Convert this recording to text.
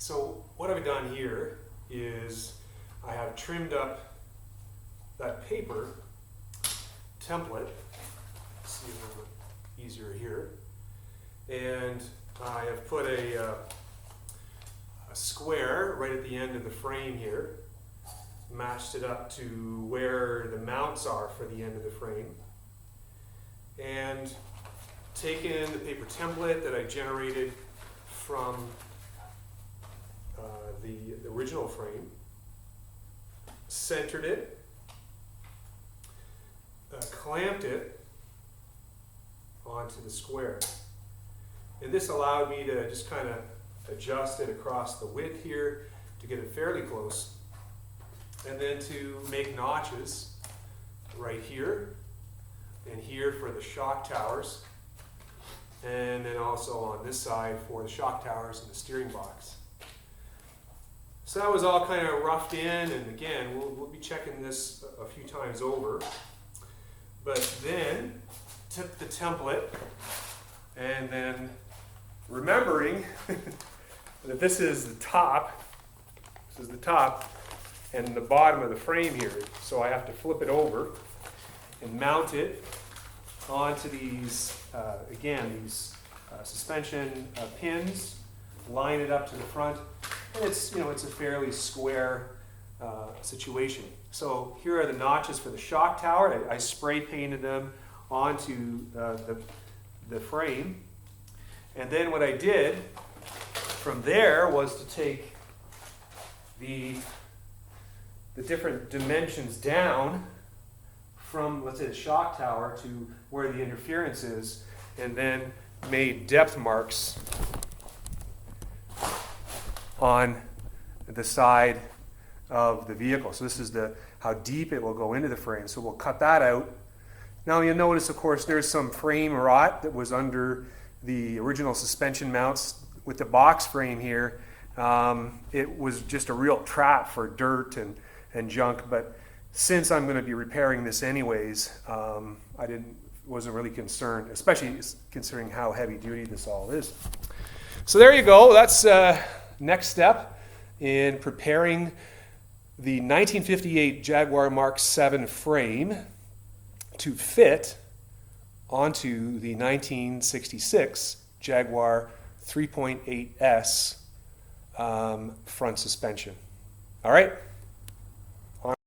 So what I've done here is I have trimmed up that paper template. See a little bit easier here. And I have put a square right at the end of the frame here, matched it up to where the mounts are for the end of the frame, and taken the paper template that I generated from the original frame, centered it, clamped it onto the square. And this allowed me to just kind of adjust it across the width here to get it fairly close. And then to make notches right here and here for the shock towers. And then also on this side for the shock towers and the steering box. So that was all kind of roughed in, and again, we'll be checking this a few times over. But then took the template and then remembering that this is the top and the bottom of the frame here. So I have to flip it over and mount it onto these, these suspension pins, line it up to the front. And it's a fairly square situation. So here are the notches for the shock tower. I spray painted them onto the frame. And then what I did from there was to take the different dimensions down from, let's say, the shock tower to where the interference is, and then made depth marks on the side of the vehicle. So this is how deep it will go into the frame. So we'll cut that out. Now you'll notice, of course, there's some frame rot that was under the original suspension mounts with the box frame here. It was just a real trap for dirt and junk, but since I'm going to be repairing this anyways, wasn't really concerned, especially considering how heavy duty this all is. So there you go. That's next step in preparing the 1958 Jaguar MkVII frame to fit onto the 1966 Jaguar 3.8S front suspension. All right.